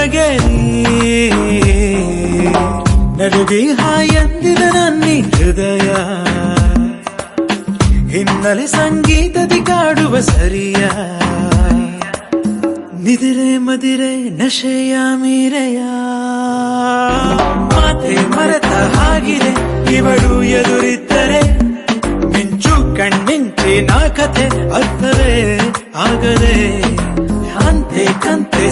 ನನಗೆ ನಡುಗಿ ಹಾಯಂದಿದ ನನ್ನಿ ಹೃದಯ ಹಿನ್ನೆಲೆ ಸಂಗೀತದಿ ಕಾಡುವ ಸರಿಯ ನಿದಿರೆ ಮದಿರೆ ನಶೆಯ ಮೀರೆಯ ಮಾತೆ ಮರೆತ ಹಾಗಿದೆ ಇವಳು ಎದುರಿದ್ದರೆ ಮಿಂಚು ಕಣ್ಣಿಂಚಿನ ಕಥೆ ಅರ್ಥವೇ ಆಗದೆ ಅಂತೆ ಕಂತೆ